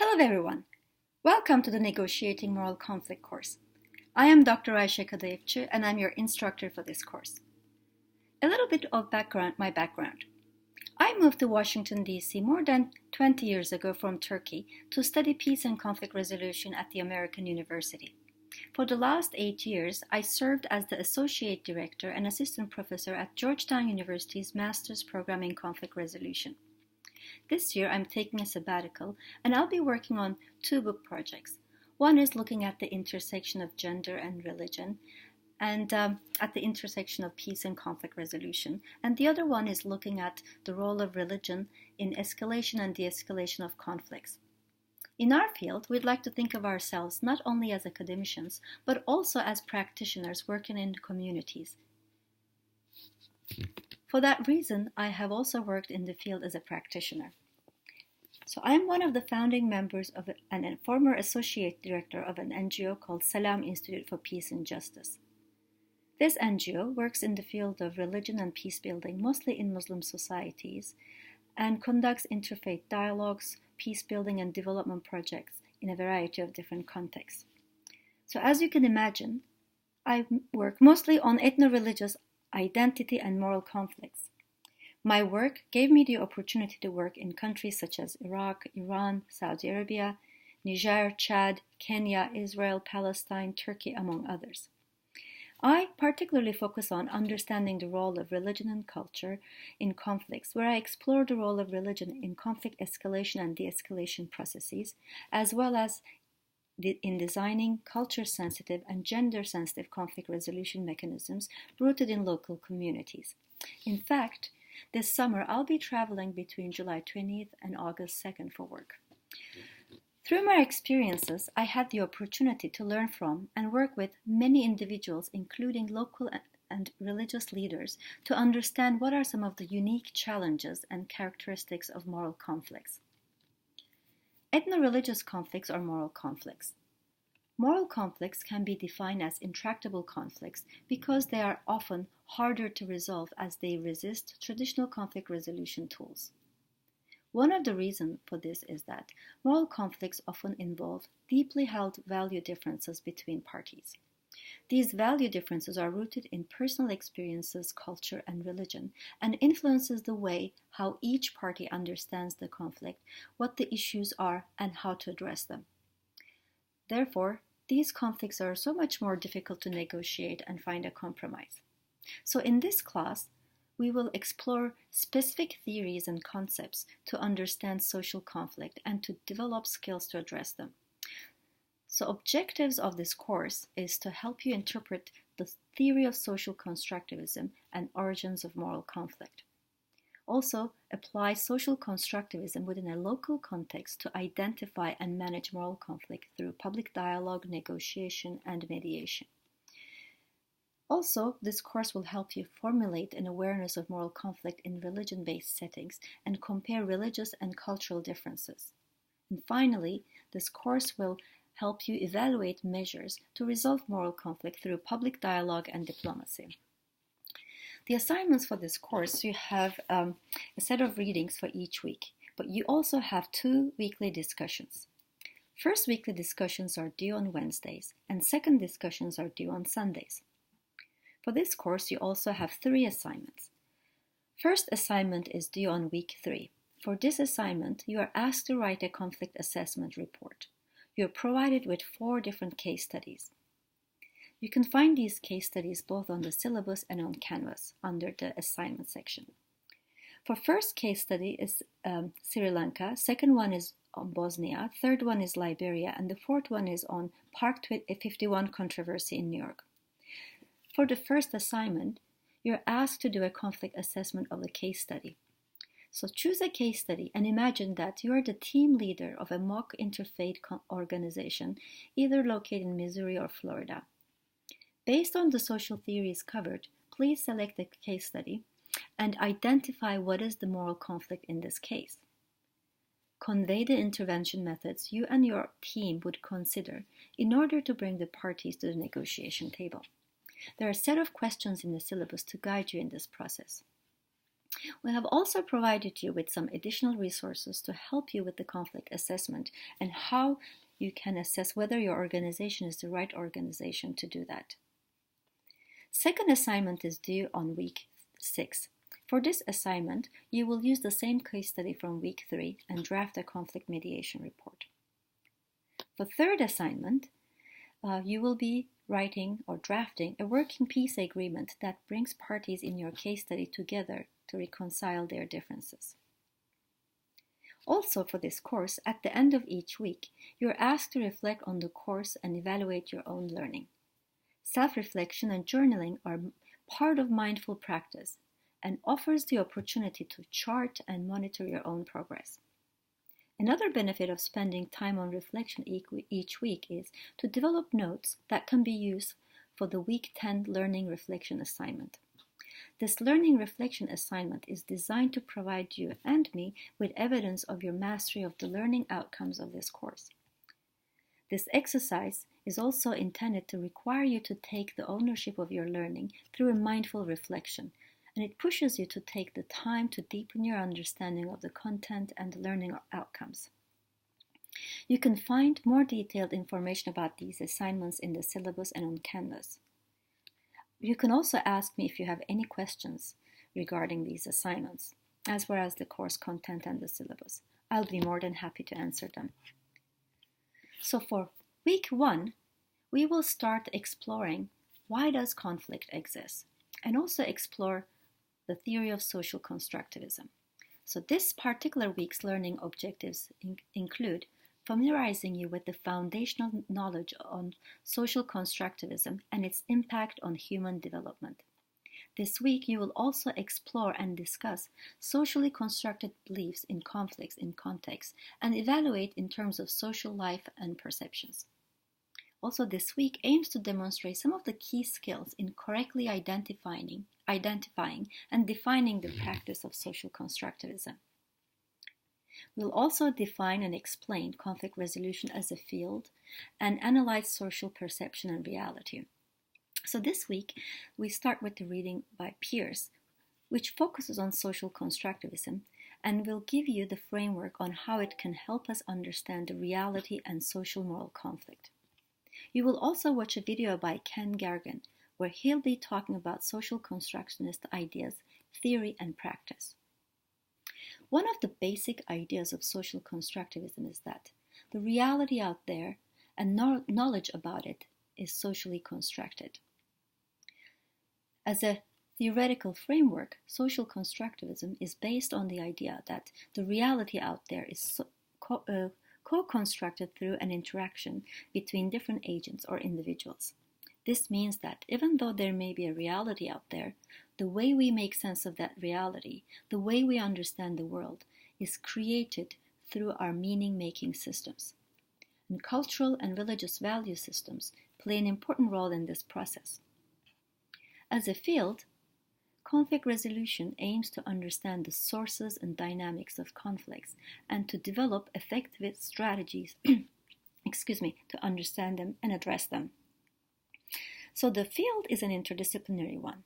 Hello everyone. Welcome to the Negotiating Moral Conflict course. I am Dr. Ayşe Kadayıfçı and I'm your instructor for this course. A little bit of my background. I moved to Washington, D.C. more than 20 years ago from Turkey to study peace and conflict resolution at the American University. For the last 8 years, I served as the Associate Director and Assistant Professor at Georgetown University's Master's Program in Conflict Resolution. This year, I'm taking a sabbatical, and I'll be working on 2 book projects. One is looking at the intersection of gender and religion, and at the intersection of peace and conflict resolution. And the other one is looking at the role of religion in escalation and de-escalation of conflicts. In our field, we'd like to think of ourselves not only as academicians, but also as practitioners working in communities. For that reason, I have also worked in the field as a practitioner. So I am one of the founding members of and a former associate director of an NGO called Salam Institute for Peace and Justice. This NGO works in the field of religion and peace building, mostly in Muslim societies, and conducts interfaith dialogues, peace building and development projects in a variety of different contexts. So as you can imagine, I work mostly on ethno-religious identity and moral conflicts. My work gave me the opportunity to work in countries such as Iraq, Iran, Saudi Arabia, Niger, Chad, Kenya, Israel, Palestine, Turkey, among others. I particularly focus on understanding the role of religion and culture in conflicts, where I explore the role of religion in conflict escalation and de-escalation processes, as well as in designing culture-sensitive and gender-sensitive conflict resolution mechanisms rooted in local communities. In fact, this summer I'll be traveling between July 20th and August 2nd for work. Through my experiences, I had the opportunity to learn from and work with many individuals, including local and religious leaders, to understand what are some of the unique challenges and characteristics of moral conflicts. Ethno-religious conflicts are moral conflicts. Moral conflicts can be defined as intractable conflicts because they are often harder to resolve as they resist traditional conflict resolution tools. One of the reasons for this is that moral conflicts often involve deeply held value differences between parties. These value differences are rooted in personal experiences, culture, and religion, and influences the way how each party understands the conflict, what the issues are, and how to address them. Therefore, these conflicts are so much more difficult to negotiate and find a compromise. So in this class, we will explore specific theories and concepts to understand social conflict and to develop skills to address them. So objectives of this course is to help you interpret the theory of social constructivism and origins of moral conflict. Also, apply social constructivism within a local context to identify and manage moral conflict through public dialogue, negotiation, and mediation. Also, this course will help you formulate an awareness of moral conflict in religion-based settings and compare religious and cultural differences. And finally, this course will help you evaluate measures to resolve moral conflict through public dialogue and diplomacy. The assignments for this course, you have a set of readings for each week, but you also have 2 weekly discussions. First weekly discussions are due on Wednesdays, and second discussions are due on Sundays. For this course, you also have 3 assignments. First assignment is due on week 3. For this assignment, you are asked to write a conflict assessment report. You are provided with 4 different case studies. You can find these case studies both on the syllabus and on Canvas under the assignment section. For first case study is Sri Lanka, second one is on Bosnia, third one is Liberia, and the fourth one is on Park 51 controversy in New York. For the first assignment, you're asked to do a conflict assessment of the case study. So choose a case study and imagine that you are the team leader of a mock interfaith organization, either located in Missouri or Florida. Based on the social theories covered, please select the case study and identify what is the moral conflict in this case. Convey the intervention methods you and your team would consider in order to bring the parties to the negotiation table. There are a set of questions in the syllabus to guide you in this process. We have also provided you with some additional resources to help you with the conflict assessment and how you can assess whether your organization is the right organization to do that. Second assignment is due on week 6. For this assignment, you will use the same case study from week 3 and draft a conflict mediation report. For third assignment, you will be writing or drafting a working peace agreement that brings parties in your case study together to reconcile their differences. Also for this course, at the end of each week, you're asked to reflect on the course and evaluate your own learning. Self-reflection and journaling are part of mindful practice and offers the opportunity to chart and monitor your own progress. Another benefit of spending time on reflection each week is to develop notes that can be used for the week 10 learning reflection assignment. This learning reflection assignment is designed to provide you and me with evidence of your mastery of the learning outcomes of this course. This exercise is also intended to require you to take the ownership of your learning through a mindful reflection, and it pushes you to take the time to deepen your understanding of the content and the learning outcomes. You can find more detailed information about these assignments in the syllabus and on Canvas. You can also ask me if you have any questions regarding these assignments, as well as the course content and the syllabus. I'll be more than happy to answer them. So for week 1, we will start exploring why does conflict exist, and also explore the theory of social constructivism. So this particular week's learning objectives include familiarizing you with the foundational knowledge on social constructivism and its impact on human development. This week, you will also explore and discuss socially constructed beliefs in conflicts in context and evaluate in terms of social life and perceptions. Also, this week aims to demonstrate some of the key skills in correctly identifying and defining the practice of social constructivism. We'll also define and explain conflict resolution as a field and analyze social perception and reality. So this week, we start with the reading by Peirce, which focuses on social constructivism and will give you the framework on how it can help us understand the reality and social moral conflict. You will also watch a video by Ken Gargan, where he'll be talking about social constructionist ideas, theory, and practice. One of the basic ideas of social constructivism is that the reality out there and knowledge about it is socially constructed. As a theoretical framework, social constructivism is based on the idea that the reality out there is co-constructed through an interaction between different agents or individuals. This means that even though there may be a reality out there, the way we make sense of that reality, the way we understand the world, is created through our meaning-making systems. And cultural and religious value systems play an important role in this process. As a field, conflict resolution aims to understand the sources and dynamics of conflicts and to develop effective strategies to understand them and address them. So the field is an interdisciplinary one,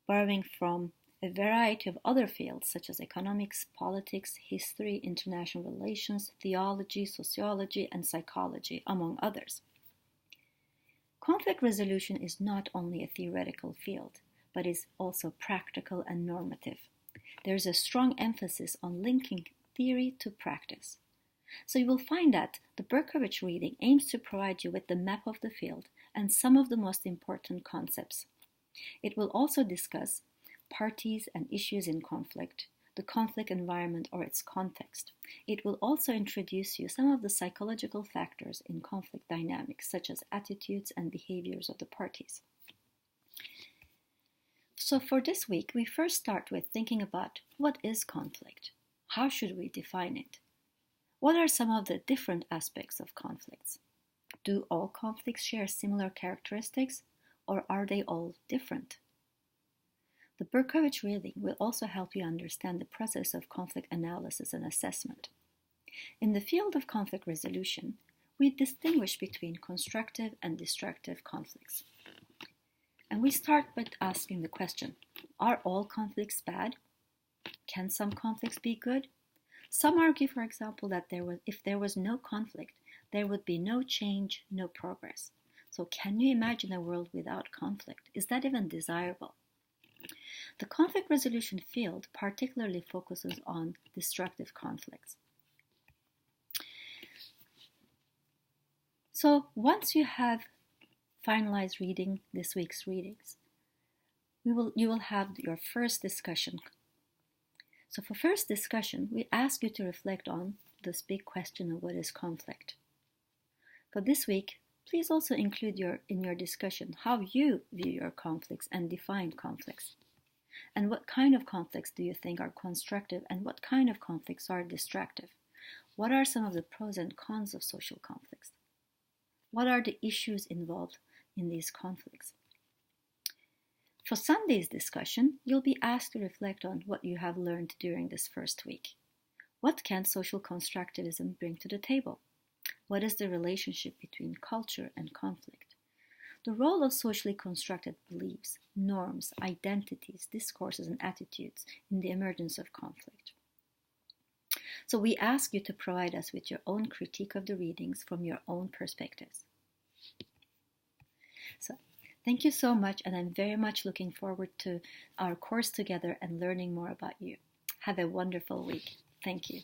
borrowing from a variety of other fields such as economics, politics, history, international relations, theology, sociology, and psychology, among others. Conflict resolution is not only a theoretical field, but is also practical and normative. There is a strong emphasis on linking theory to practice. So you will find that the Berkovich reading aims to provide you with the map of the field and some of the most important concepts. It will also discuss parties and issues in conflict, the conflict environment or its context. It will also introduce you some of the psychological factors in conflict dynamics, such as attitudes and behaviors of the parties. So for this week, we first start with thinking about what is conflict? How should we define it? What are some of the different aspects of conflicts? Do all conflicts share similar characteristics, or are they all different? The Berkovich reading will also help you understand the process of conflict analysis and assessment. In the field of conflict resolution, we distinguish between constructive and destructive conflicts. And we start by asking the question, are all conflicts bad? Can some conflicts be good? Some argue, for example, that if there was no conflict, there would be no change, no progress. So can you imagine a world without conflict? Is that even desirable? The conflict resolution field particularly focuses on destructive conflicts. So once you have finalized reading this week's readings, you will have your first discussion. So for first discussion, we ask you to reflect on this big question of what is conflict. For this week, please also include in your discussion how you view your conflicts and define conflicts. And what kind of conflicts do you think are constructive and what kind of conflicts are destructive? What are some of the pros and cons of social conflicts? What are the issues involved in these conflicts? For Sunday's discussion, you'll be asked to reflect on what you have learned during this first week. What can social constructivism bring to the table? What is the relationship between culture and conflict? The role of socially constructed beliefs, norms, identities, discourses, and attitudes in the emergence of conflict. So we ask you to provide us with your own critique of the readings from your own perspectives. So thank you so much, and I'm very much looking forward to our course together and learning more about you. Have a wonderful week. Thank you.